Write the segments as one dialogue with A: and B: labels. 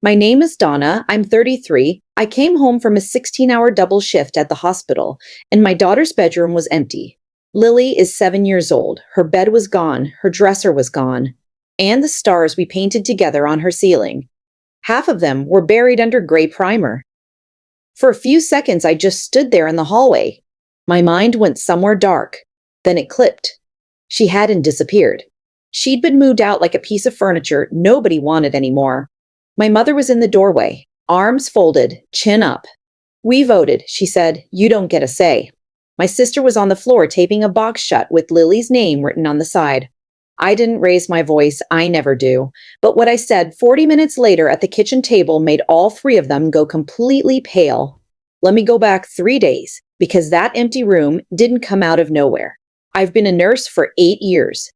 A: My name is Donna. I'm 33. I came home from a 16-hour double shift at the hospital, and my daughter's bedroom was empty. Lily is 7 years old. Her bed was gone, her dresser was gone, and the stars we painted together on her ceiling. Half of them were buried under gray primer. For a few seconds, I just stood there in the hallway. My mind went somewhere dark. Then it clipped. She hadn't disappeared. She'd been moved out like a piece of furniture nobody wanted anymore. My mother was in the doorway, arms folded, chin up. "We voted," she said. "You don't get a say." My sister was on the floor taping a box shut with Lily's name written on the side. I didn't raise my voice, I never do. But what I said 40 minutes later at the kitchen table made all three of them go completely pale. Let me go back 3 days, because that empty room didn't come out of nowhere. I've been a nurse for 8 years.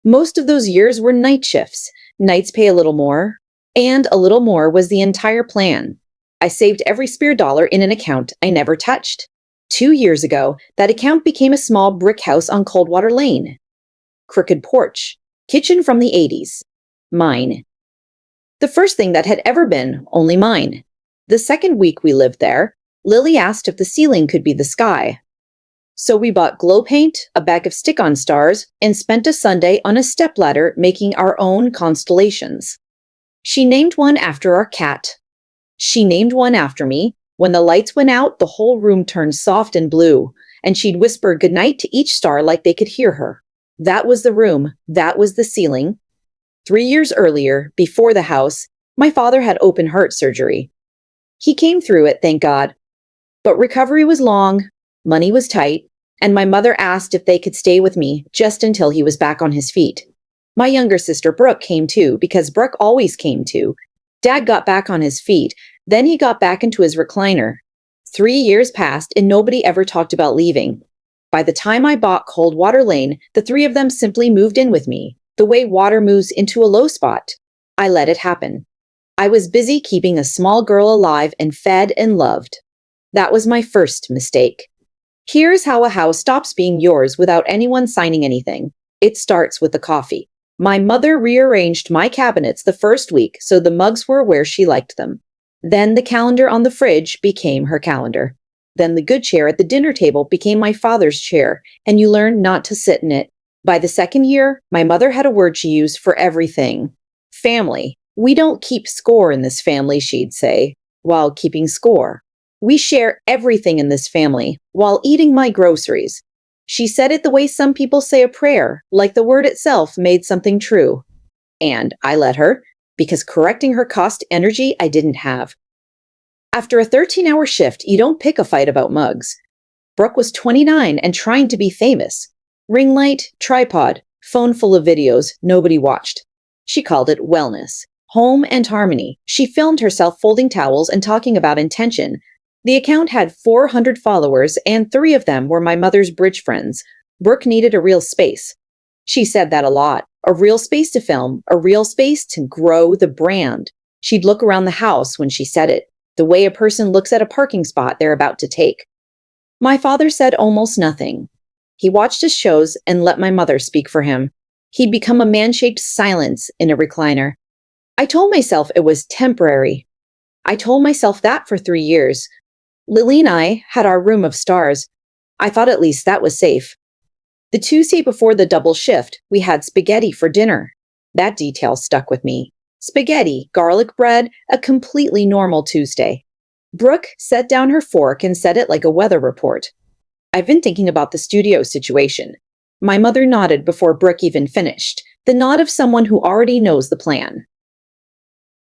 A: Most of those years were night shifts. Nights pay a little more, and a little more was the entire plan. I saved every spare dollar in an account I never touched. 2 years ago, that account became a small brick house on Coldwater Lane. Crooked porch. Kitchen from the 80s. Mine. The first thing that had ever been only mine. The second week we lived there, Lily asked if the ceiling could be the sky. So we bought glow paint, a bag of stick-on stars, and spent a Sunday on a stepladder making our own constellations. She named one after our cat. She named one after me. When the lights went out, the whole room turned soft and blue, and she'd whisper goodnight to each star like they could hear her. That was the room. That was the ceiling. 3 years earlier, before the house, my father had open heart surgery. He came through it, thank God. But recovery was long, money was tight, and my mother asked if they could stay with me just until he was back on his feet. My younger sister Brooke came too, because Brooke always came too. Dad got back on his feet, then he got back into his recliner. 3 years passed and nobody ever talked about leaving. By the time I bought Coldwater Lane, the three of them simply moved in with me, the way water moves into a low spot. I let it happen. I was busy keeping a small girl alive and fed and loved. That was my first mistake. Here's how a house stops being yours without anyone signing anything. It starts with the coffee. My mother rearranged my cabinets the first week so the mugs were where she liked them. Then the calendar on the fridge became her calendar. Then the good chair at the dinner table became my father's chair, and you learn not to sit in it. By the second year, my mother had a word she used for everything. Family. "We don't keep score in this family," she'd say, while keeping score. "We share everything in this family, while eating my groceries." She said it the way some people say a prayer, like the word itself made something true. And I let her, because correcting her cost energy I didn't have. After a 13-hour shift, you don't pick a fight about mugs. Brooke was 29 and trying to be famous. Ring light, tripod, phone full of videos nobody watched. She called it wellness, home and harmony. She filmed herself folding towels and talking about intention. The account had 400 followers, and 3 of them were my mother's bridge friends. Brooke needed a real space. She said that a lot. A real space to film, a real space to grow the brand. She'd look around the house when she said it, the way a person looks at a parking spot they're about to take. My father said almost nothing. He watched his shows and let my mother speak for him. He'd become a man-shaped silence in a recliner. I told myself it was temporary. I told myself that for 3 years. Lily and I had our room of stars. I thought at least that was safe. The Tuesday before the double shift, we had spaghetti for dinner. That detail stuck with me. Spaghetti, garlic bread, a completely normal Tuesday. Brooke set down her fork and said it like a weather report. "I've been thinking about the studio situation." My mother nodded before Brooke even finished, the nod of someone who already knows the plan.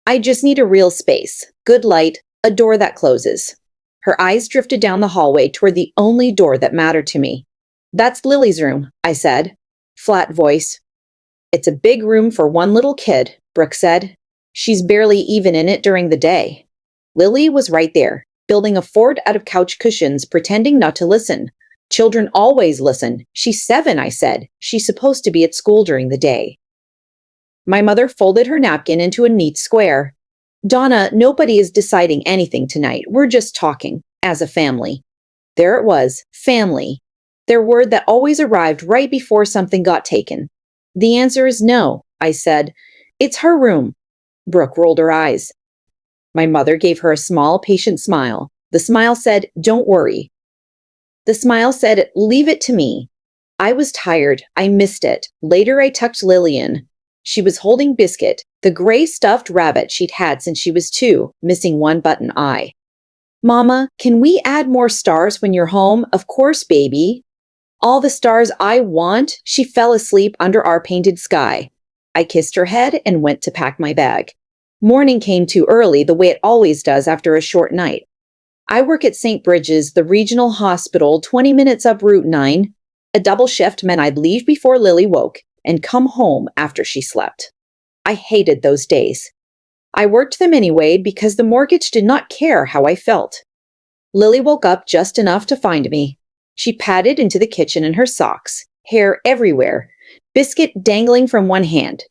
A: "I just need a real space, good light, a door that closes." Her eyes drifted down the hallway toward the only door that mattered to me. "That's Lily's room," I said. Flat voice. "It's a big room for one little kid," Brooke said. "She's barely even in it during the day." Lily was right there, building a fort out of couch cushions, pretending not to listen. "Children always listen. She's 7, I said. She's supposed to be at school during the day." My mother folded her napkin into a neat square. "Donna, nobody is deciding anything tonight. We're just talking, as a family." There it was, family. Their word that always arrived right before something got taken. "The answer is no," I said. "It's her room." Brooke rolled her eyes. My mother gave her a small, patient smile. The smile said, "Don't worry." The smile said, "Leave it to me." I was tired. I missed it. Later, I tucked Lily in. She was holding Biscuit, the gray stuffed rabbit she'd had since she was 2, missing one button eye. "Mama, can we add more stars when you're home?" "Of course, baby." "All the stars I want." She fell asleep under our painted sky. I kissed her head and went to pack my bag. Morning came too early, the way it always does after a short night. I work at St. Bridges, the regional hospital, 20 minutes up Route 9. A double shift meant I'd leave before Lily woke and come home after she slept. I hated those days. I worked them anyway because the mortgage did not care how I felt. Lily woke up just enough to find me. She padded into the kitchen in her socks, hair everywhere, Biscuit dangling from one hand.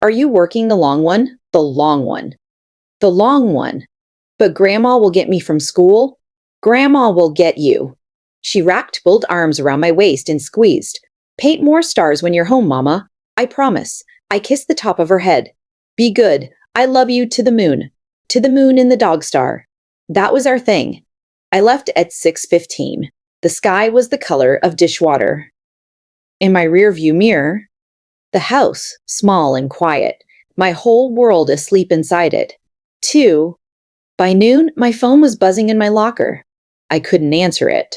A: "Are you working the long one?" "The long one." "The long one." "But Grandma will get me from school." "Grandma will get you." She racked both arms around my waist and squeezed. "Paint more stars when you're home, Mama. I promise." I kissed the top of her head. "Be good. I love you to the moon." To the moon in the dog star. That was our thing. I left at 6:15. The sky was the color of dishwater. In my rearview mirror, the house, small and quiet, my whole world asleep inside it. 2. By noon, my phone was buzzing in my locker. I couldn't answer it.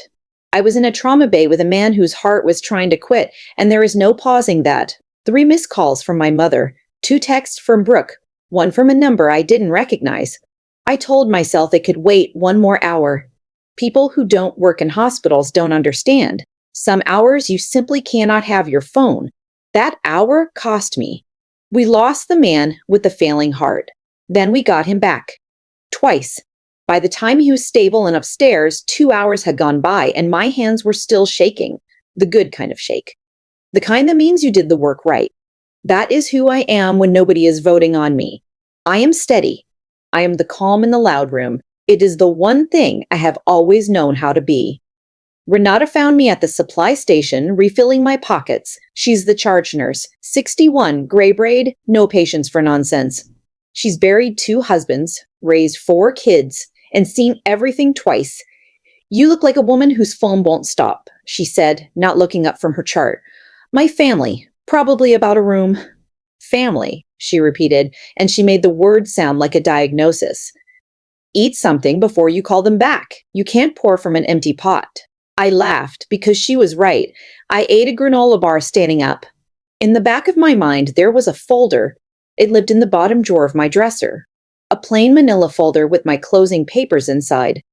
A: I was in a trauma bay with a man whose heart was trying to quit, and there is no pausing that. 3 missed calls from my mother, 2 texts from Brooke, 1 from a number I didn't recognize. I told myself it could wait 1 more hour. People who don't work in hospitals don't understand. Some hours you simply cannot have your phone. That hour cost me. We lost the man with the failing heart. Then we got him back. Twice. By the time he was stable and upstairs, 2 hours had gone by and my hands were still shaking. The good kind of shake. The kind that means you did the work right. That is who I am when nobody is voting on me. I am steady. I am the calm in the loud room. It is the one thing I have always known how to be. Renata found me at the supply station, refilling my pockets. She's the charge nurse, 61, gray braid, no patience for nonsense. She's buried 2 husbands, raised 4 kids, and seen everything twice. "You look like a woman whose phone won't stop," she said, not looking up from her chart. "My family, probably about a room." "Family," she repeated, and she made the word sound like a diagnosis. "Eat something before you call them back. You can't pour from an empty pot." I laughed because she was right. I ate a granola bar standing up. In the back of my mind, there was a folder. It lived in the bottom drawer of my dresser. A plain manila folder with my closing papers inside.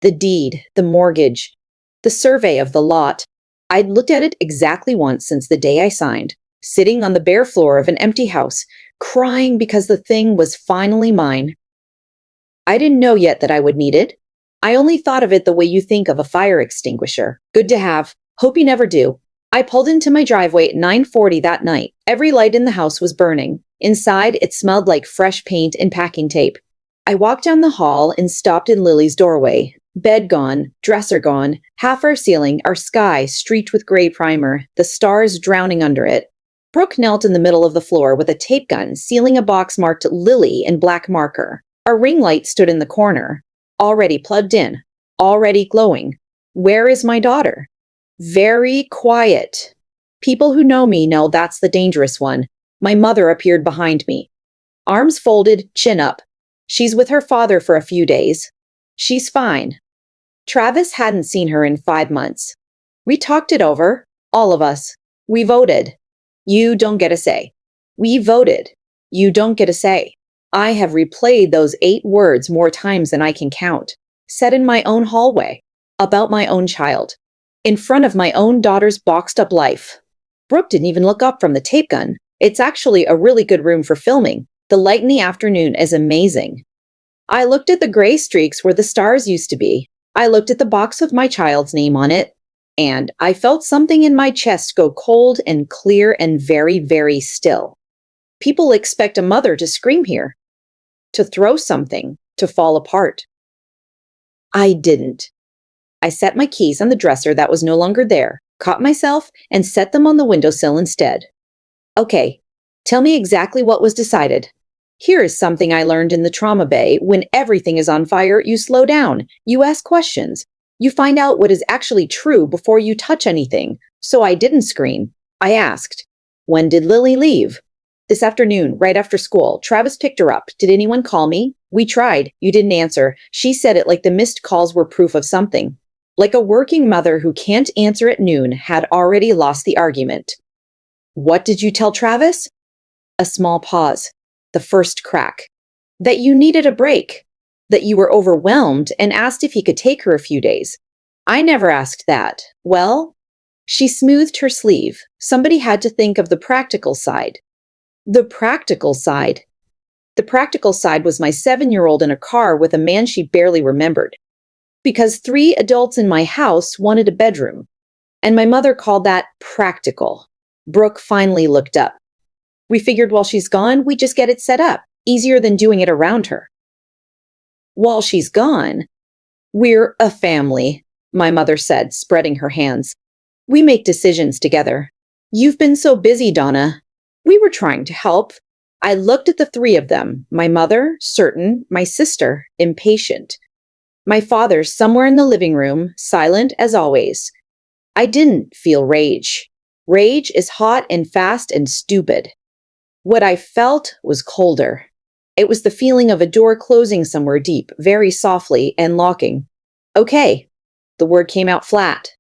A: The deed, the mortgage, the survey of the lot. I'd looked at it exactly once since the day I signed, sitting on the bare floor of an empty house, crying because the thing was finally mine. I didn't know yet that I would need it. I only thought of it the way you think of a fire extinguisher. Good to have. Hope you never do. I pulled into my driveway at 9:40 that night. Every light in the house was burning. Inside, it smelled like fresh paint and packing tape. I walked down the hall and stopped in Lily's doorway. Bed gone, dresser gone, half our ceiling, our sky streaked with gray primer, the stars drowning under it. Brooke knelt in the middle of the floor with a tape gun, sealing a box marked Lily in black marker. Our ring light stood in the corner, already plugged in, already glowing. Where is my daughter? Very quiet. People who know me know that's the dangerous one. My mother appeared behind me. Arms folded, chin up. She's with her father for a few days. She's fine. Travis hadn't seen her in 5 months. We talked it over, all of us. We voted. You don't get a say. We voted. You don't get a say. I have replayed those 8 words more times than I can count, said in my own hallway, about my own child, in front of my own daughter's boxed up life. Brooke didn't even look up from the tape gun. It's actually a really good room for filming. The light in the afternoon is amazing. I looked at the gray streaks where the stars used to be. I looked at the box with my child's name on it, and I felt something in my chest go cold and clear and very, very still. People expect a mother to scream here, to throw something, to fall apart. I didn't. I set my keys on the dresser that was no longer there, caught myself, and set them on the windowsill instead. Okay, tell me exactly what was decided. Here is something I learned in the trauma bay. When everything is on fire, you slow down. You ask questions. You find out what is actually true before you touch anything. So I didn't scream. I asked, "When did Lily leave?" "This afternoon, right after school. Travis picked her up. Did anyone call me?" "We tried. You didn't answer." She said it like the missed calls were proof of something. Like a working mother who can't answer at noon had already lost the argument. "What did you tell Travis?" A small pause. The first crack. That you needed a break. That you were overwhelmed and asked if he could take her a few days. I never asked that. Well, she smoothed her sleeve. Somebody had to think of the practical side. The practical side. The practical side was my 7-year-old in a car with a man she barely remembered. Because 3 adults in my house wanted a bedroom. And my mother called that practical. Brooke finally looked up. We figured while she's gone, we just get it set up. Easier than doing it around her. While she's gone, we're a family, my mother said, spreading her hands. We make decisions together. You've been so busy, Donna. We were trying to help. I looked at the 3 of them, my mother, certain, my sister, impatient. My father somewhere in the living room, silent as always. I didn't feel rage. Rage is hot and fast and stupid. What I felt was colder. It was the feeling of a door closing somewhere deep, very softly, and locking. Okay. The word came out flat.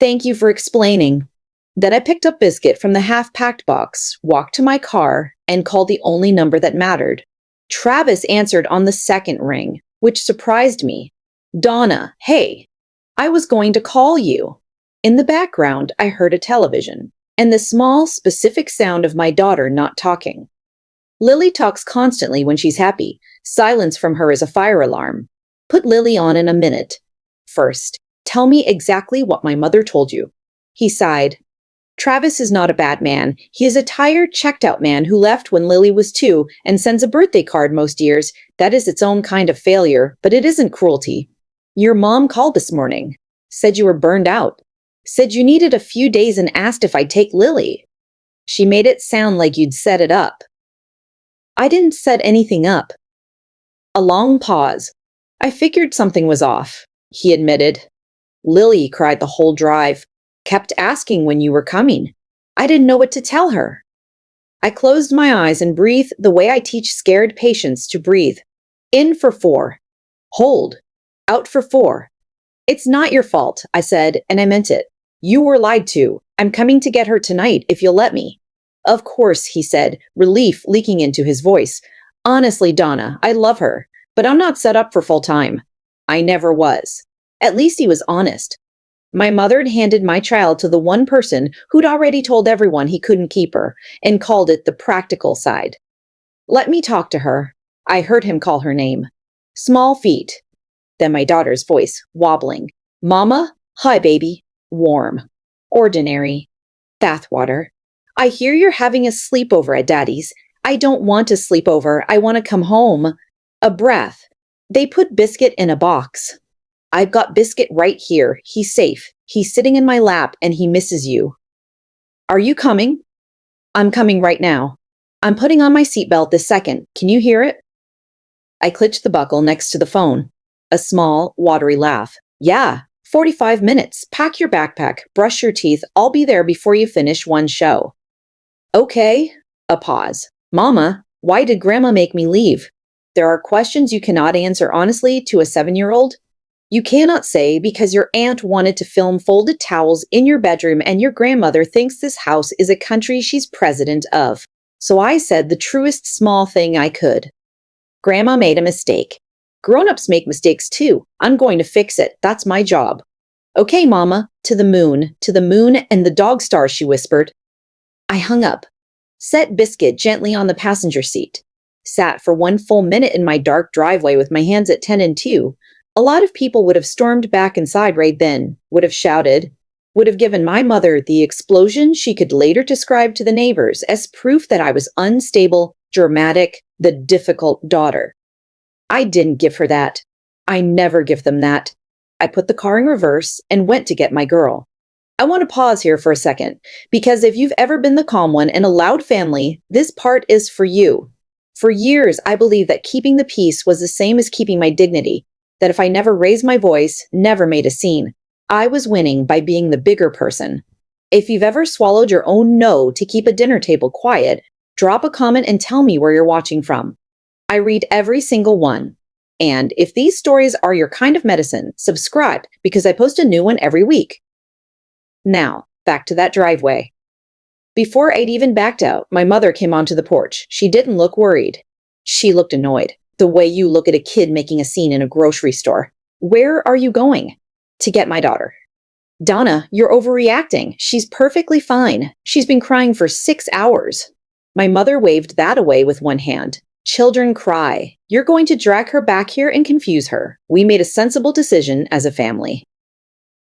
A: Thank you for explaining. Then I picked up Biscuit from the half-packed box, walked to my car, and called the only number that mattered. Travis answered on the second ring, which surprised me. Donna, hey, I was going to call you. In the background, I heard a television, and the small, specific sound of my daughter not talking. Lily talks constantly when she's happy. Silence from her is a fire alarm. Put Lily on in a minute. First, tell me exactly what my mother told you. He sighed. Travis is not a bad man. He is a tired, checked-out man who left when Lily was 2 and sends a birthday card most years. That is its own kind of failure, but it isn't cruelty. Your mom called this morning. Said you were burned out. Said you needed a few days and asked if I'd take Lily. She made it sound like you'd set it up. I didn't set anything up. A long pause. I figured something was off, he admitted. Lily cried the whole drive. Kept asking when you were coming. I didn't know what to tell her. I closed my eyes and breathed the way I teach scared patients to breathe. In for 4. Hold. Out for 4. It's not your fault, I said, and I meant it. You were lied to. I'm coming to get her tonight, if you'll let me. Of course, he said, relief leaking into his voice. Honestly, Donna, I love her, but I'm not set up for full time. I never was. At least he was honest. My mother had handed my child to the one person who'd already told everyone he couldn't keep her and called it the practical side. Let me talk to her. I heard him call her name. Small feet. Then my daughter's voice, wobbling. Mama? Hi, baby. Warm. Ordinary. Bathwater. I hear you're having a sleepover at Daddy's. I don't want a sleepover. I want to come home. A breath. They put Biscuit in a box. I've got Biscuit right here. He's safe. He's sitting in my lap and he misses you. Are you coming? I'm coming right now. I'm putting on my seatbelt this second. Can you hear it? I clinched the buckle next to the phone. A small, watery laugh. Yeah, 45 minutes. Pack your backpack. Brush your teeth. I'll be there before you finish one show. Okay. A pause. Mama, why did Grandma make me leave? There are questions you cannot answer honestly to a 7-year-old. You cannot say because your aunt wanted to film folded towels in your bedroom and your grandmother thinks this house is a country she's president of. So I said the truest small thing I could. Grandma made a mistake. Grown-ups make mistakes too. I'm going to fix it. That's my job. Okay, Mama. To the moon and the dog star, she whispered. I hung up. Set Biscuit gently on the passenger seat. Sat for 1 full minute in my dark driveway with my hands at 10 and 2. A lot of people would have stormed back inside right then, would have shouted, would have given my mother the explosion she could later describe to the neighbors as proof that I was unstable, dramatic, the difficult daughter. I didn't give her that. I never give them that. I put the car in reverse and went to get my girl. I want to pause here for a second, because if you've ever been the calm one in a loud family, this part is for you. For years, I believed that keeping the peace was the same as keeping my dignity, that if I never raised my voice, never made a scene, I was winning by being the bigger person. If you've ever swallowed your own no to keep a dinner table quiet, drop a comment and tell me where you're watching from. I read every single one. And if these stories are your kind of medicine, subscribe because I post a new one every week. Now, back to that driveway. Before I'd even backed out, my mother came onto the porch. She didn't look worried. She looked annoyed, the way you look at a kid making a scene in a grocery store. Where are you going? To get my daughter. Donna, you're overreacting. She's perfectly fine. She's been crying for 6 hours. My mother waved that away with one hand. Children cry. You're going to drag her back here and confuse her. We made a sensible decision as a family.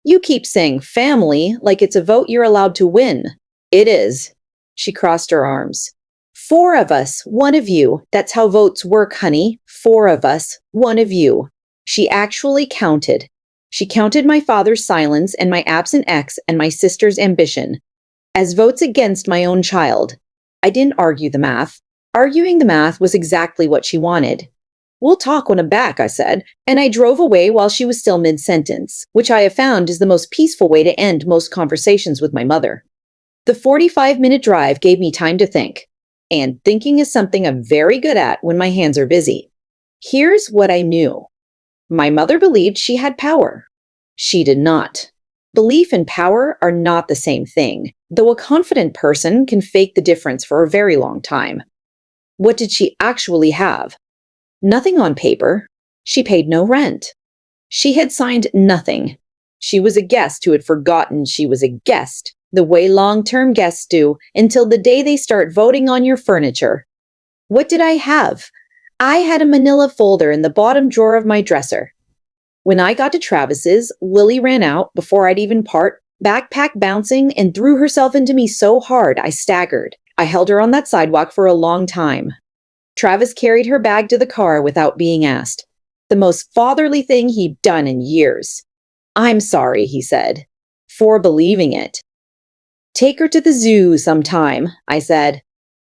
A: You keep saying family like it's a vote you're allowed to win. It is. She crossed her arms. 4 of us, 1 of you. That's how votes work, honey. 4 of us, 1 of you. She actually counted. She counted my father's silence and my absent ex and my sister's ambition as votes against my own child. I didn't argue the math. Arguing the math was exactly what she wanted. We'll talk when I'm back, I said, and I drove away while she was still mid-sentence, which I have found is the most peaceful way to end most conversations with my mother. The 45-minute drive gave me time to think, and thinking is something I'm very good at when my hands are busy. Here's what I knew. My mother believed she had power. She did not. Belief and power are not the same thing, though a confident person can fake the difference for a very long time. What did she actually have? Nothing on paper. She paid no rent. She had signed nothing. She was a guest who had forgotten she was a guest, the way long-term guests do, until the day they start voting on your furniture. What did I have? I had a manila folder in the bottom drawer of my dresser. When I got to Travis's, Lily ran out before I'd even part, backpack bouncing, and threw herself into me so hard I staggered. I held her on that sidewalk for a long time. Travis carried her bag to the car without being asked. The most fatherly thing he'd done in years. I'm sorry, he said, for believing it. Take her to the zoo sometime, I said.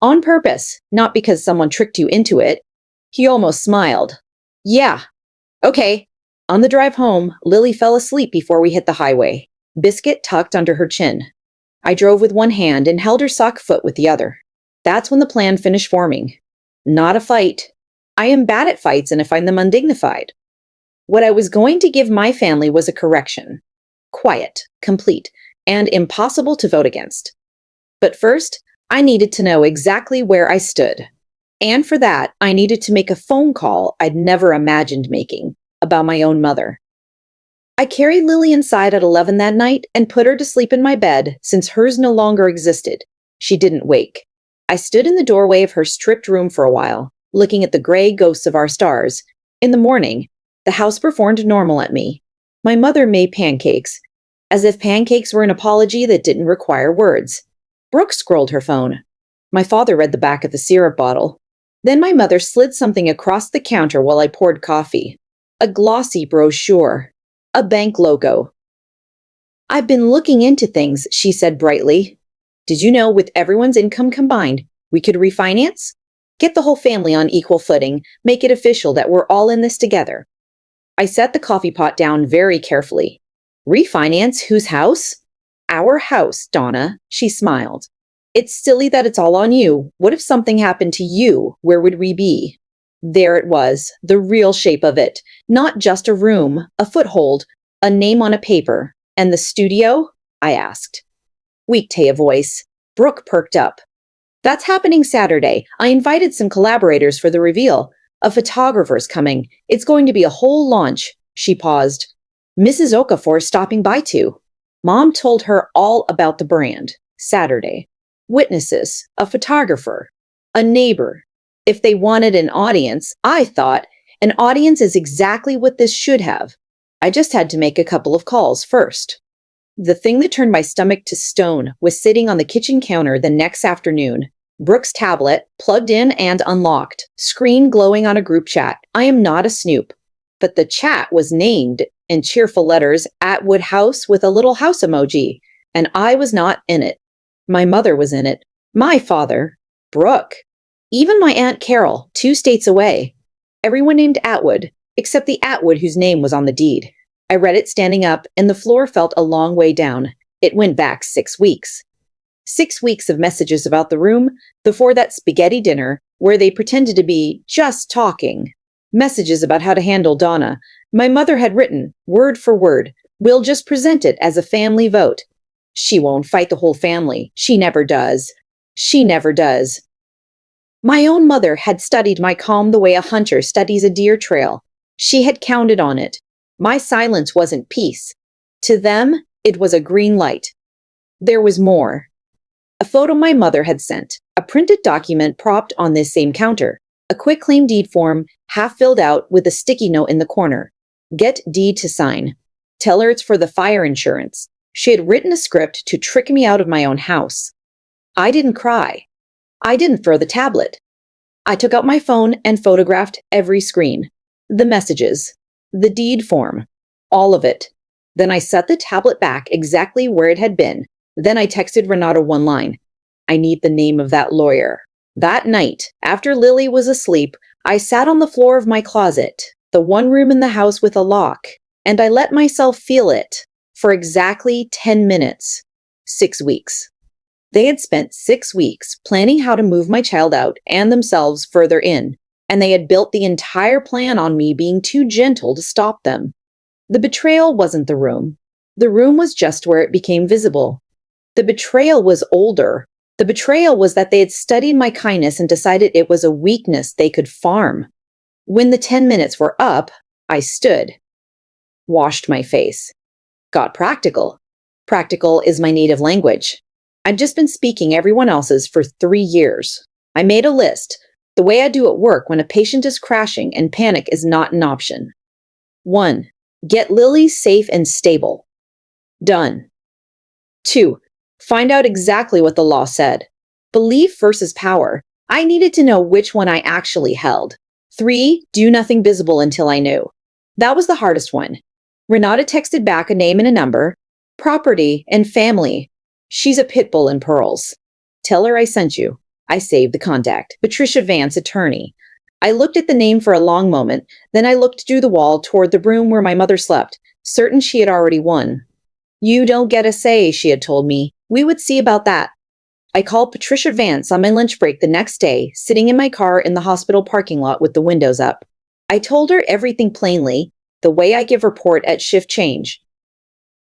A: On purpose, not because someone tricked you into it. He almost smiled. Yeah. Okay. On the drive home, Lily fell asleep before we hit the highway, biscuit tucked under her chin. I drove with one hand and held her sock foot with the other. That's when the plan finished forming. Not a fight. I am bad at fights and I find them undignified. What I was going to give my family was a correction. Quiet, complete, and impossible to vote against. But first, I needed to know exactly where I stood. And for that, I needed to make a phone call I'd never imagined making about my own mother. I carried Lily inside at 11 that night and put her to sleep in my bed since hers no longer existed. She didn't wake. I stood in the doorway of her stripped room for a while, looking at the gray ghosts of our stars. In the morning, the house performed normal at me. My mother made pancakes, as if pancakes were an apology that didn't require words. Brooke scrolled her phone. My father read the back of the syrup bottle. Then my mother slid something across the counter while I poured coffee. A glossy brochure. A bank logo. I've been looking into things, she said brightly. Did you know with everyone's income combined, we could refinance? Get the whole family on equal footing, make it official that we're all in this together. I set the coffee pot down very carefully. Refinance whose house? Our house, Donna, she smiled. It's silly that it's all on you. What if something happened to you? Where would we be? There it was, the real shape of it. Not just a room, a foothold, a name on a paper. And the studio? I asked. Weekday a voice. Brooke perked up. That's happening Saturday. I invited some collaborators for the reveal. A photographer's coming. It's going to be a whole launch. She paused. Mrs. Okafor's stopping by too. Mom told her all about the brand. Saturday. Witnesses. A photographer. A neighbor. If they wanted an audience, I thought, an audience is exactly what this should have. I just had to make a couple of calls first. The thing that turned my stomach to stone was sitting on the kitchen counter the next afternoon. Brooke's tablet, plugged in and unlocked, screen glowing on a group chat. I am not a snoop. But the chat was named in cheerful letters Atwood House with a little house emoji, and I was not in it. My mother was in it. My father. Brooke. Even my Aunt Carol, 2 states away. Everyone named Atwood, except the Atwood whose name was on the deed. I read it standing up, and the floor felt a long way down. It went back 6 weeks. 6 weeks of messages about the room before that spaghetti dinner where they pretended to be just talking. Messages about how to handle Donna. My mother had written, word for word, "We'll just present it as a family vote. She won't fight the whole family. She never does. She never does." My own mother had studied my calm the way a hunter studies a deer trail. She had counted on it. My silence wasn't peace. To them, it was a green light. There was more. A photo my mother had sent, a printed document propped on this same counter, a quitclaim deed form half filled out with a sticky note in the corner. Get deed to sign. Tell her it's for the fire insurance. She had written a script to trick me out of my own house. I didn't cry. I didn't throw the tablet. I took out my phone and photographed every screen. The messages. The deed form. All of it. Then I set the tablet back exactly where it had been. Then I texted Renata one line. I need the name of that lawyer. That night, after Lily was asleep, I sat on the floor of my closet, the one room in the house with a lock, and I let myself feel it for exactly 10 minutes. 6 weeks. They had spent 6 weeks planning how to move my child out and themselves further in, and they had built the entire plan on me being too gentle to stop them. The betrayal wasn't the room. The room was just where it became visible. The betrayal was older. The betrayal was that they had studied my kindness and decided it was a weakness they could farm. When the 10 minutes were up, I stood, washed my face, got practical. Practical is my native language. I'd just been speaking everyone else's for 3 years. I made a list, the way I do at work when a patient is crashing and panic is not an option. 1. Get Lily safe and stable. Done. 2. Find out exactly what the law said. Belief versus power. I needed to know which one I actually held. 3. Do nothing visible until I knew. That was the hardest one. Renata texted back a name and a number. Property and family. She's a pit bull in pearls. Tell her I sent you. I saved the contact. Patricia Vance, attorney. I looked at the name for a long moment, then I looked through the wall toward the room where my mother slept, certain she had already won. You don't get a say, she had told me. We would see about that. I called Patricia Vance on my lunch break the next day, sitting in my car in the hospital parking lot with the windows up. I told her everything plainly, the way I give report at shift change.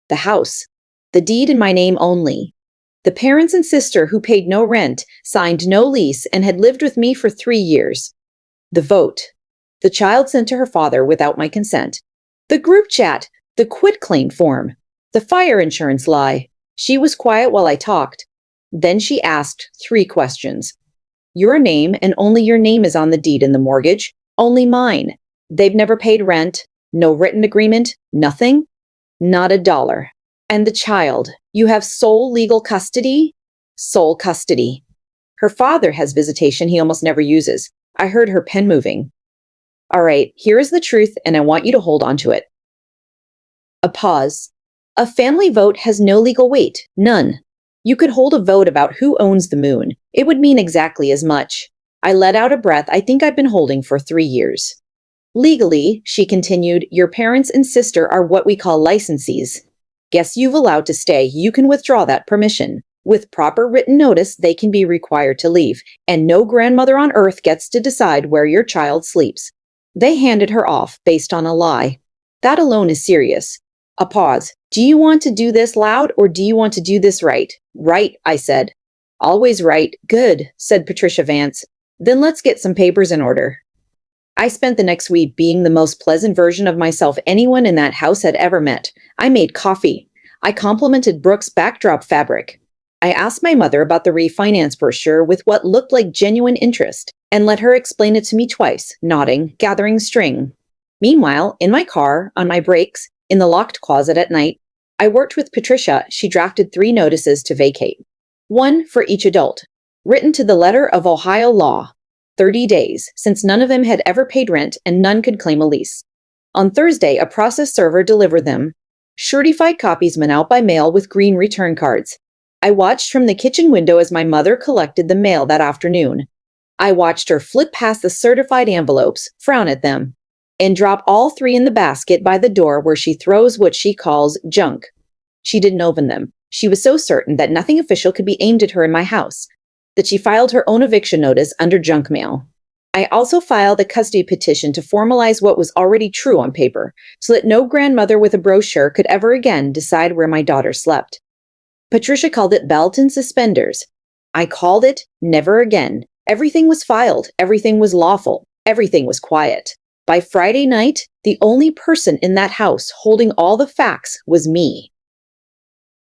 A: The house. The deed in my name only. The parents and sister who paid no rent, signed no lease, and had lived with me for 3 years. The vote. The child sent to her father without my consent. The group chat. The quitclaim form. The fire insurance lie. She was quiet while I talked. Then she asked 3 questions. Your name and only your name is on the deed and the mortgage. Only mine. They've never paid rent. No written agreement. Nothing. Not a dollar. And the child. You have sole legal custody? Sole custody. Her father has visitation he almost never uses. I heard her pen moving. All right, here is the truth, and I want you to hold on to it. A pause. A family vote has no legal weight, none. You could hold a vote about who owns the moon. It would mean exactly as much. I let out a breath I think I've been holding for 3 years. Legally, she continued, your parents and sister are what we call licensees. Guess you've allowed to stay. You can withdraw that permission. With proper written notice, they can be required to leave, and no grandmother on earth gets to decide where your child sleeps. They handed her off based on a lie. That alone is serious. A pause. Do you want to do this loud or do you want to do this right? Right, I said. Always right. Good, said Patricia Vance. Then let's get some papers in order. I spent the next week being the most pleasant version of myself anyone in that house had ever met. I made coffee. I complimented Brooke's backdrop fabric. I asked my mother about the refinance brochure with what looked like genuine interest, and let her explain it to me twice, nodding, gathering string. Meanwhile, in my car, on my breaks, in the locked closet at night, I worked with Patricia. She drafted 3 notices to vacate. 1 for each adult, written to the letter of Ohio law. 30 days, since none of them had ever paid rent and none could claim a lease. On Thursday, a process server delivered them. Certified copies went out by mail with green return cards. I watched from the kitchen window as my mother collected the mail that afternoon. I watched her flip past the certified envelopes, frown at them, and drop all three in the basket by the door where she throws what she calls junk. She didn't open them. She was so certain that nothing official could be aimed at her in my house, that she filed her own eviction notice under junk mail. I also filed a custody petition to formalize what was already true on paper, so that no grandmother with a brochure could ever again decide where my daughter slept. Patricia called it belt and suspenders. I called it never again. Everything was filed, everything was lawful, everything was quiet. By Friday night, the only person in that house holding all the facts was me.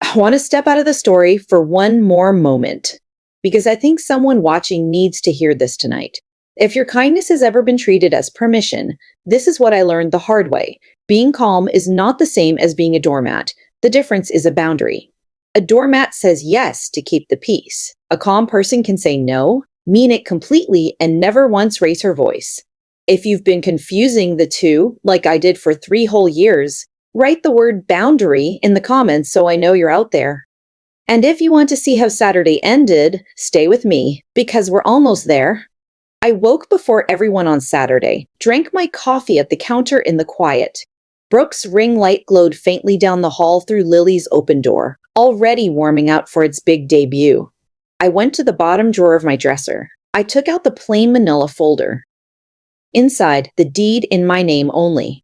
A: I want to step out of the story for one more moment, because I think someone watching needs to hear this tonight. If your kindness has ever been treated as permission, this is what I learned the hard way. Being calm is not the same as being a doormat. The difference is a boundary. A doormat says yes to keep the peace. A calm person can say no, mean it completely, and never once raise her voice. If you've been confusing the two, like I did for 3 whole years, write the word boundary in the comments so I know you're out there. And if you want to see how Saturday ended, stay with me, because we're almost there. I woke before everyone on Saturday, drank my coffee at the counter in the quiet. Brooke's ring light glowed faintly down the hall through Lily's open door, already warming out for its big debut. I went to the bottom drawer of my dresser. I took out the plain manila folder. Inside, the deed in my name only.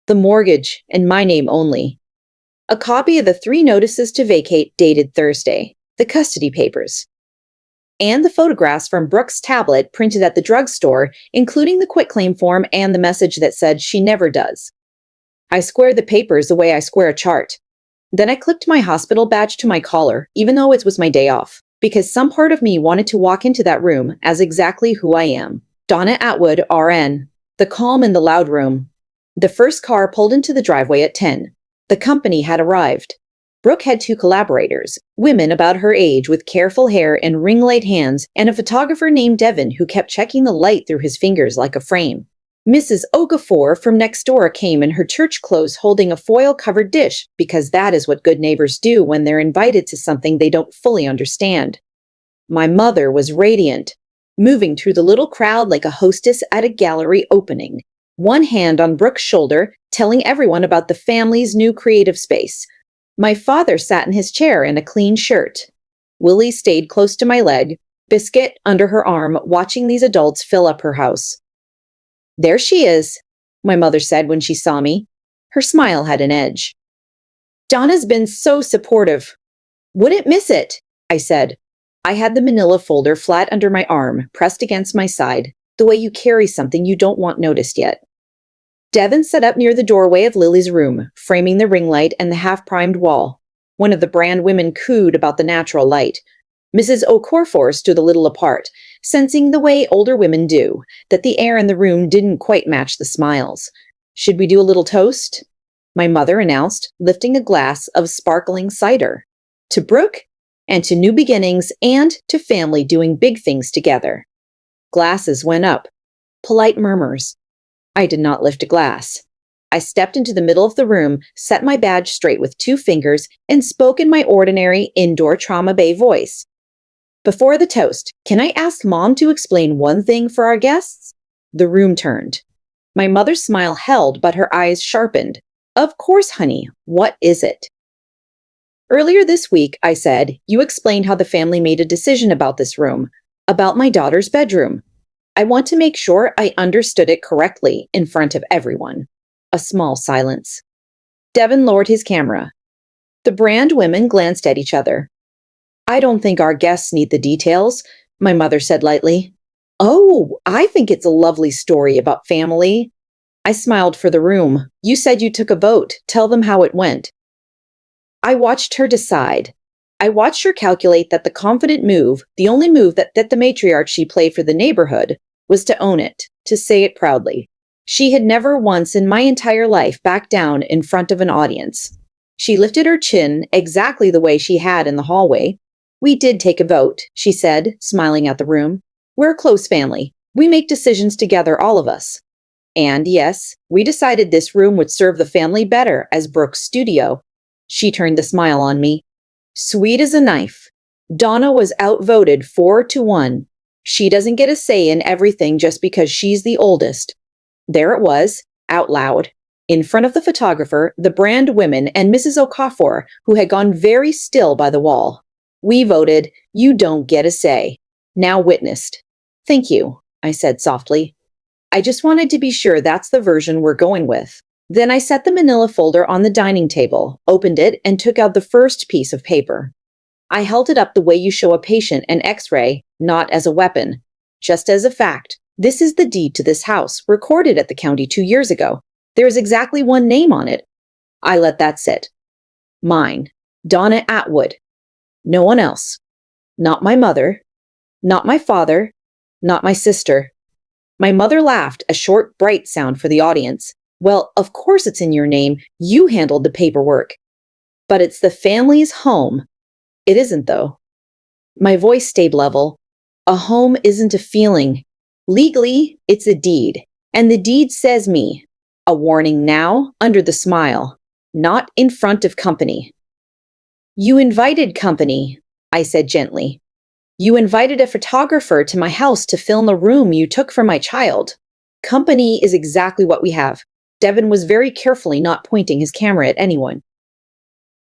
A: The mortgage in my name only. A copy of the 3 notices to vacate dated Thursday, the custody papers, and the photographs from Brooke's tablet printed at the drugstore, including the quitclaim form and the message that said she never does. I squared the papers the way I square a chart. Then I clipped my hospital badge to my collar, even though it was my day off, because some part of me wanted to walk into that room as exactly who I am. Donna Atwood, RN. The calm in the loud room. The first car pulled into the driveway at 10. The company had arrived. Brooke had 2 collaborators, women about her age with careful hair and ring-light hands, and a photographer named Devin who kept checking the light through his fingers like a frame. Mrs. Okafor from next door came in her church clothes holding a foil-covered dish, because that is what good neighbors do when they're invited to something they don't fully understand. My mother was radiant, moving through the little crowd like a hostess at a gallery opening, one hand on Brooke's shoulder, telling everyone about the family's new creative space. My father sat in his chair in a clean shirt. Willie stayed close to my leg, Biscuit under her arm, watching these adults fill up her house. "There she is," my mother said when she saw me. Her smile had an edge. "Donna's been so supportive. Wouldn't miss it," I said. I had the manila folder flat under my arm, pressed against my side, the way you carry something you don't want noticed yet. Devin sat up near the doorway of Lily's room, framing the ring light and the half-primed wall. One of the brand women cooed about the natural light. Mrs. O'Corfor stood a little apart, sensing the way older women do, that the air in the room didn't quite match the smiles. "Should we do a little toast?" my mother announced, lifting a glass of sparkling cider. "To Brooke, and to new beginnings, and to family doing big things together." Glasses went up. Polite murmurs. I did not lift a glass. I stepped into the middle of the room, set my badge straight with 2 fingers, and spoke in my ordinary indoor trauma bay voice. "Before the toast, can I ask Mom to explain one thing for our guests?" The room turned. My mother's smile held, but her eyes sharpened. "Of course, honey. What is it?" "Earlier this week," I said, "you explained how the family made a decision about this room, about my daughter's bedroom. I want to make sure I understood it correctly in front of everyone." A small silence. Devin lowered his camera. The brand women glanced at each other. "I don't think our guests need the details," my mother said lightly. "Oh, I think it's a lovely story about family." I smiled for the room. "You said you took a vote. Tell them how it went." I watched her decide. I watched her calculate that the confident move, the only move that the matriarch she played for the neighborhood, was to own it, to say it proudly. She had never once in my entire life backed down in front of an audience. She lifted her chin exactly the way she had in the hallway. "We did take a vote," she said, smiling at the room. "We're a close family. We make decisions together, all of us. And yes, we decided this room would serve the family better as Brooke's studio." She turned the smile on me. Sweet as a knife. Donna was outvoted 4-1. She doesn't get a say in everything just because she's the oldest. There it was, out loud, in front of the photographer, the brand women, and Mrs. Okafor, who had gone very still by the wall. We voted, you don't get a say. Now witnessed. Thank you, I said softly. I just wanted to be sure that's the version we're going with. Then I set the manila folder on the dining table, opened it, and took out the first piece of paper. I held it up the way you show a patient an x-ray, not as a weapon, just as a fact. This is the deed to this house, recorded at the county 2 years ago. There is exactly one name on it. I let that sit. Mine, Donna Atwood. No one else. Not my mother. Not my father. Not my sister. My mother laughed, a short, bright sound for the audience. Well, of course it's in your name. You handled the paperwork. But it's the family's home. It isn't, though. My voice stayed level. A home isn't a feeling. Legally, it's a deed. And the deed says me. A warning now, under the smile. Not in front of company. You invited company, I said gently. You invited a photographer to my house to film the room you took for my child. Company is exactly what we have. Devin was very carefully not pointing his camera at anyone.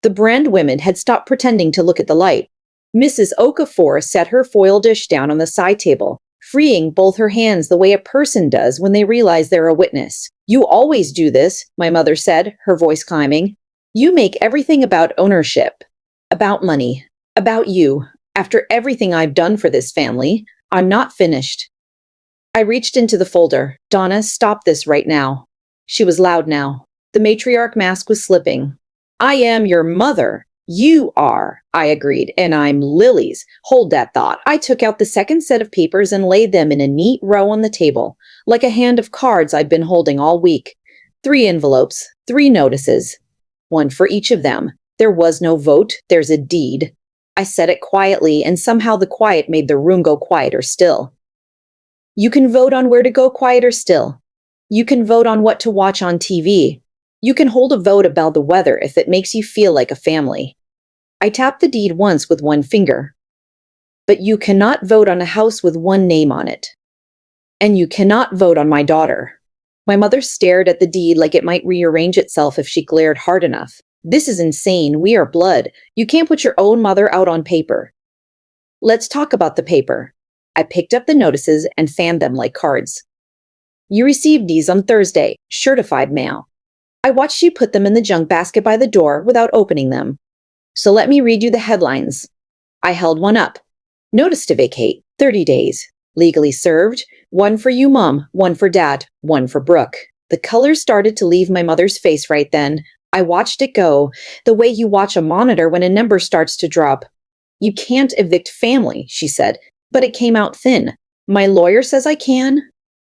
A: The brand women had stopped pretending to look at the light. Mrs. Okafor set her foil dish down on the side table, freeing both her hands the way a person does when they realize they're a witness. You always do this, my mother said, her voice climbing. You make everything about ownership, about money, about you. After everything I've done for this family, I'm not finished. I reached into the folder. Donna, stop this right now. She was loud now. The matriarch mask was slipping. I am your mother. You are, I agreed, and I'm Lily's. Hold that thought. I took out the second set of papers and laid them in a neat row on the table, like a hand of cards I'd been holding all week. 3 envelopes, 3 notices. 1 for each of them. There was no vote, there's a deed. I said it quietly, and somehow the quiet made the room go quieter still. You can vote on where to go quieter still. You can vote on what to watch on TV. You can hold a vote about the weather if it makes you feel like a family. I tapped the deed once with 1 finger. But you cannot vote on a house with 1 name on it. And you cannot vote on my daughter. My mother stared at the deed like it might rearrange itself if she glared hard enough. This is insane. We are blood. You can't put your own mother out on paper. Let's talk about the paper. I picked up the notices and fanned them like cards. You received these on Thursday, certified mail. I watched you put them in the junk basket by the door without opening them. So let me read you the headlines. I held one up. Notice to vacate, 30 days. Legally served, 1 for you, Mom, 1 for Dad, 1 for Brooke. The colors started to leave my mother's face right then. I watched it go, the way you watch a monitor when a number starts to drop. You can't evict family, she said, but it came out thin. My lawyer says I can.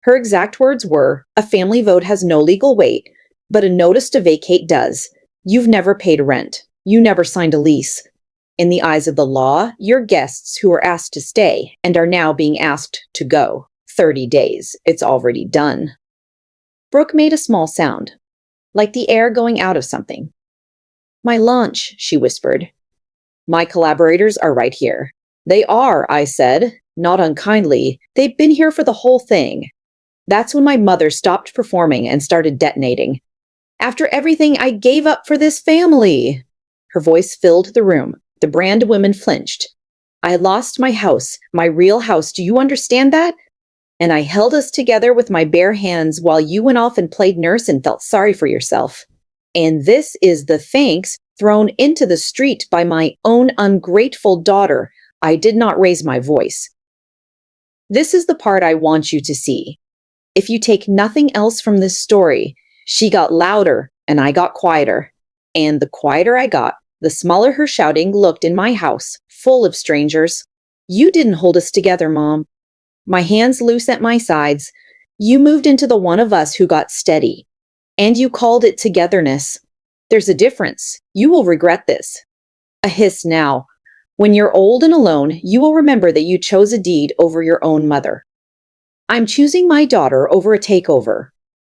A: Her exact words were, a family vote has no legal weight, but a notice to vacate does. You've never paid rent. You never signed a lease. In the eyes of the law, you're guests who were asked to stay and are now being asked to go. 30 days. It's already done. Brooke made a small sound, like the air going out of something. My lunch, she whispered. My collaborators are right here. They are, I said, not unkindly. They've been here for the whole thing. That's when my mother stopped performing and started detonating. After everything I gave up for this family. Her voice filled the room. The brand women flinched. I lost my house, my real house. Do you understand that? And I held us together with my bare hands while you went off and played nurse and felt sorry for yourself. And this is the thanks thrown into the street by my own ungrateful daughter. I did not raise my voice. This is the part I want you to see. If you take nothing else from this story, she got louder and I got quieter. And the quieter I got, the smaller her shouting looked in my house, full of strangers. You didn't hold us together, Mom. My hands loose at my sides. You moved into the one of us who got steady. And you called it togetherness. There's a difference. You will regret this. A hiss now. When you're old and alone, you will remember that you chose a deed over your own mother. I'm choosing my daughter over a takeover.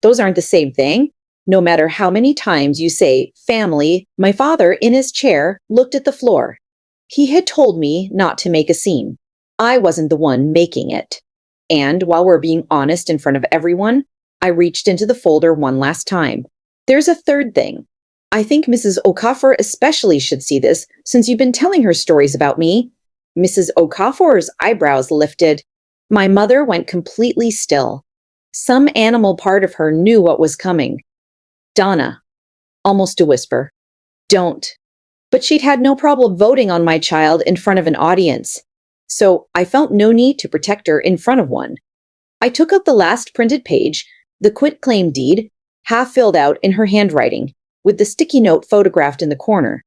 A: Those aren't the same thing. No matter how many times you say, family, my father, in his chair, looked at the floor. He had told me not to make a scene. I wasn't the one making it. And while we're being honest in front of everyone, I reached into the folder one last time. There's a third thing. I think Mrs. Okafor especially should see this, since you've been telling her stories about me. Mrs. Okafor's eyebrows lifted. My mother went completely still. Some animal part of her knew what was coming. Donna, almost a whisper. Don't. But she'd had no problem voting on my child in front of an audience. So I felt no need to protect her in front of one. I took out the last printed page, the quitclaim deed, half filled out in her handwriting, with the sticky note photographed in the corner,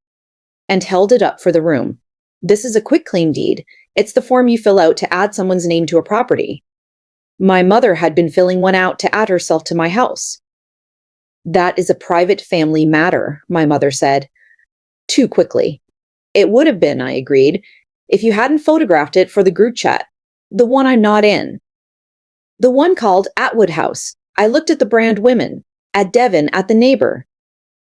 A: and held it up for the room. This is a quitclaim deed. It's the form you fill out to add someone's name to a property. My mother had been filling one out to add herself to my house. That is a private family matter, my mother said. Too quickly. It would have been, I agreed, if you hadn't photographed it for the group chat. The one I'm not in. The one called Atwood House. I looked at the brand women, at Devon, at the neighbor.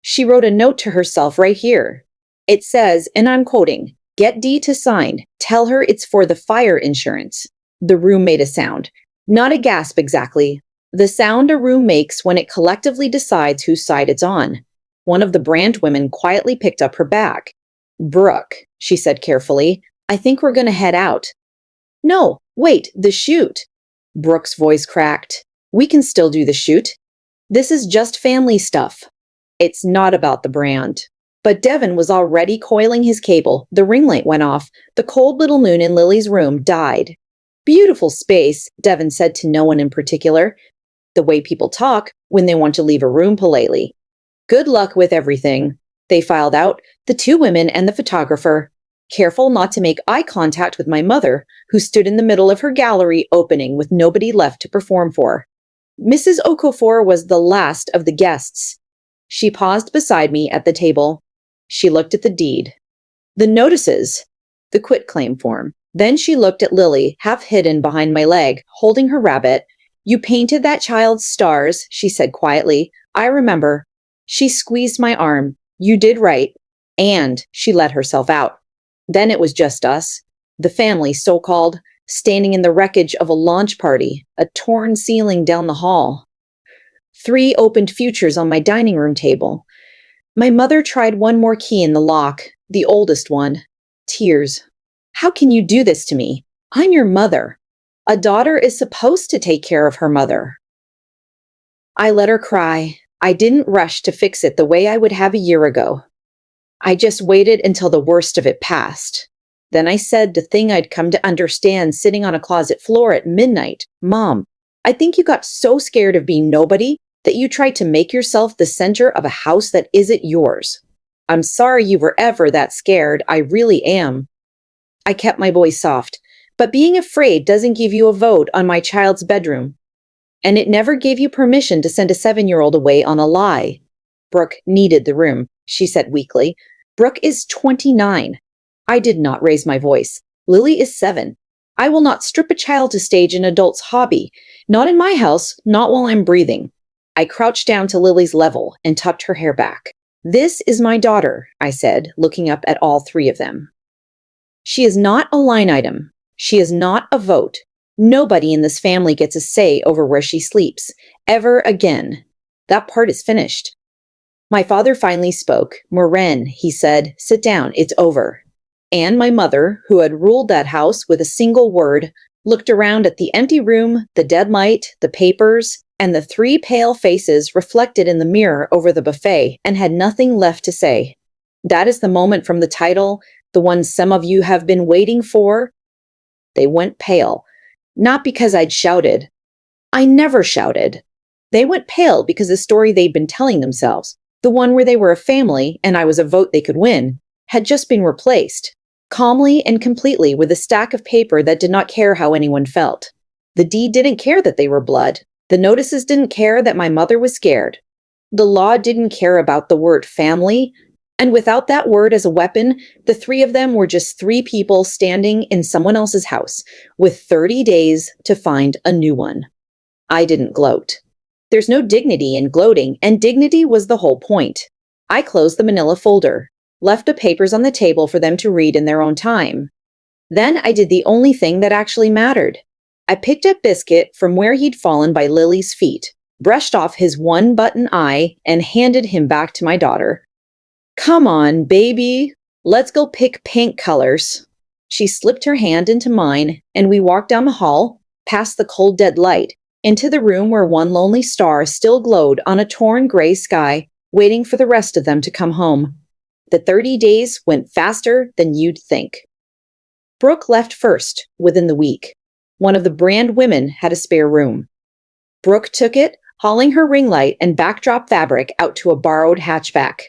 A: She wrote a note to herself right here. It says, and I'm quoting, "Get Dee to sign. Tell her it's for the fire insurance." The room made a sound. Not a gasp exactly. The sound a room makes when it collectively decides whose side it's on. One of the brand women quietly picked up her bag. "Brooke," she said carefully, "I think we're going to head out." "No, wait, the shoot." Brooke's voice cracked. "We can still do the shoot. This is just family stuff. It's not about the brand." But Devon was already coiling his cable. The ring light went off. The cold little moon in Lily's room died. "Beautiful space," Devon said to no one in particular. The way people talk when they want to leave a room politely. "Good luck with everything." They filed out, the two women and the photographer, careful not to make eye contact with my mother, who stood in the middle of her gallery opening with nobody left to perform for. Mrs. Okafor was the last of the guests. She paused beside me at the table. She looked at the deed. The notices. The quitclaim form. Then she looked at Lily, half hidden behind my leg, holding her rabbit. "You painted that child's stars," she said quietly. "I remember." She squeezed my arm. "You did right." And she let herself out. Then it was just us, the family so-called, standing in the wreckage of a launch party, a torn ceiling down the hall. 3 opened futures on my dining room table. My mother tried one more key in the lock, the oldest one. Tears. "How can you do this to me? I'm your mother. A daughter is supposed to take care of her mother." I let her cry. I didn't rush to fix it the way I would have a year ago. I just waited until the worst of it passed. Then I said the thing I'd come to understand sitting on a closet floor at midnight. "Mom, I think you got so scared of being nobody that you tried to make yourself the center of a house that isn't yours. I'm sorry you were ever that scared. I really am." I kept my voice soft. "But being afraid doesn't give you a vote on my child's bedroom. And it never gave you permission to send a 7-year-old away on a lie." Brooke needed the room, she said weakly. "Brooke is 29. I did not raise my voice. Lily is 7. I will not strip a child to stage an adult's hobby. Not in my house, not while I'm breathing." I crouched down to Lily's level and tucked her hair back. "This is my daughter," I said, looking up at all 3 of them. "She is not a line item. She is not a vote. Nobody in this family gets a say over where she sleeps, ever again. That part is finished." My father finally spoke. "Moren," he said, "sit down, it's over." And my mother, who had ruled that house with a single word, looked around at the empty room, the dead light, the papers, and the 3 pale faces reflected in the mirror over the buffet, and had nothing left to say. That is the moment from the title, the one some of you have been waiting for. They went pale. Not because I'd shouted. I never shouted. They went pale because the story they'd been telling themselves, the one where they were a family and I was a vote they could win, had just been replaced, calmly and completely, with a stack of paper that did not care how anyone felt. The deed didn't care that they were blood. The notices didn't care that my mother was scared. The law didn't care about the word family. And without that word as a weapon, the 3 of them were just 3 people standing in someone else's house with 30 days to find a new one. I didn't gloat. There's no dignity in gloating, and dignity was the whole point. I closed the manila folder, left the papers on the table for them to read in their own time. Then I did the only thing that actually mattered. I picked up Biscuit from where he'd fallen by Lily's feet, brushed off his one-button eye, and handed him back to my daughter. Come on, baby. Let's go pick paint colors. She slipped her hand into mine, and we walked down the hall, past the cold dead light, into the room where one lonely star still glowed on a torn gray sky, waiting for the rest of them to come home. The 30 days went faster than you'd think. Brooke left first, within the week. One of the brand women had a spare room. Brooke took it, hauling her ring light and backdrop fabric out to a borrowed hatchback.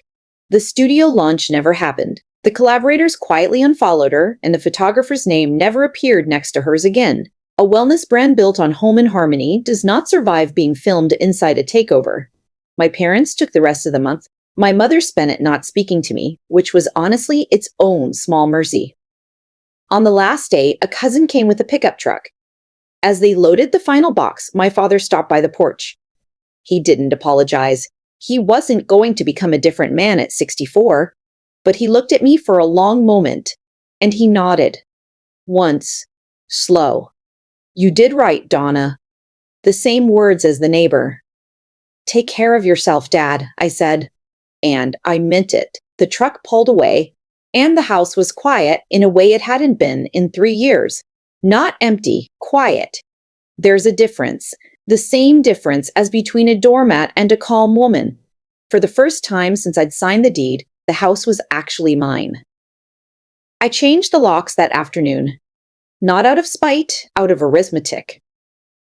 A: The studio launch never happened. The collaborators quietly unfollowed her, and the photographer's name never appeared next to hers again. A wellness brand built on home and harmony does not survive being filmed inside a takeover. My parents took the rest of the month. My mother spent it not speaking to me, which was honestly its own small mercy. On the last day, a cousin came with a pickup truck. As they loaded the final box, my father stopped by the porch. He didn't apologize. He wasn't going to become a different man at 64. But he looked at me for a long moment, and he nodded. Once. Slow. You did right, Donna. The same words as the neighbor. Take care of yourself, Dad, I said. And I meant it. The truck pulled away, and the house was quiet in a way it hadn't been in 3 years. Not empty, quiet. There's a difference. The same difference as between a doormat and a calm woman. For the first time since I'd signed the deed, the house was actually mine. I changed the locks that afternoon. Not out of spite, out of arithmetic.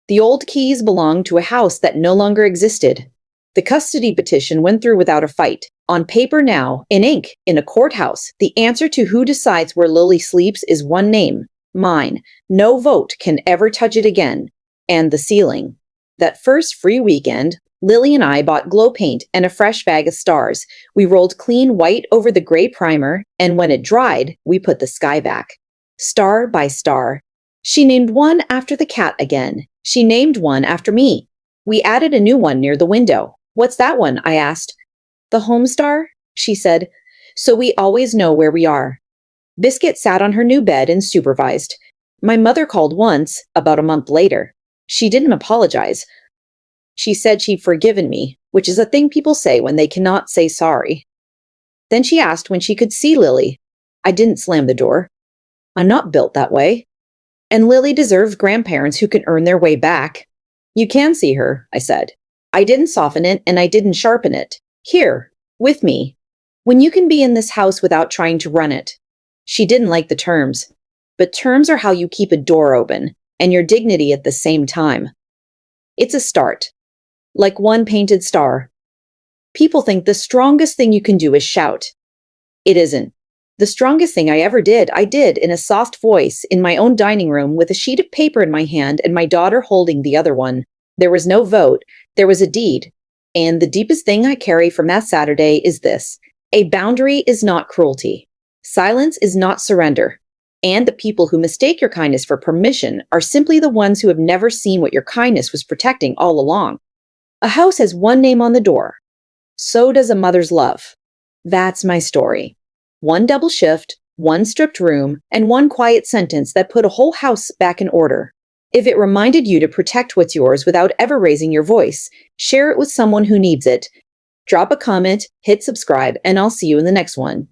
A: The old keys belonged to a house that no longer existed. The custody petition went through without a fight. On paper now, in ink, in a courthouse, the answer to who decides where Lily sleeps is one name, mine. No vote can ever touch it again. And the ceiling. That first free weekend, Lily and I bought glow paint and a fresh bag of stars. We rolled clean white over the gray primer, and when it dried, we put the sky back. Star by star. She named one after the cat again. She named one after me. We added a new one near the window. What's that one? I asked. The home star, she said, so we always know where we are. Biscuit sat on her new bed and supervised. My mother called once, about a month later. She didn't apologize. She said she'd forgiven me, which is a thing people say when they cannot say sorry. Then she asked when she could see Lily. I didn't slam the door. I'm not built that way. And Lily deserves grandparents who can earn their way back. You can see her, I said. I didn't soften it and I didn't sharpen it. Here, with me. When you can be in this house without trying to run it. She didn't like the terms. But terms are how you keep a door open, and your dignity at the same time. It's a start. Like one painted star. People think the strongest thing you can do is shout. It isn't. The strongest thing I ever did, I did in a soft voice in my own dining room with a sheet of paper in my hand and my daughter holding the other one. There was no vote. There was a deed. And the deepest thing I carry from that Saturday is this. A boundary is not cruelty. Silence is not surrender. And the people who mistake your kindness for permission are simply the ones who have never seen what your kindness was protecting all along. A house has one name on the door. So does a mother's love. That's my story. One double shift, one stripped room, and one quiet sentence that put a whole house back in order. If it reminded you to protect what's yours without ever raising your voice, share it with someone who needs it. Drop a comment, hit subscribe, and I'll see you in the next one.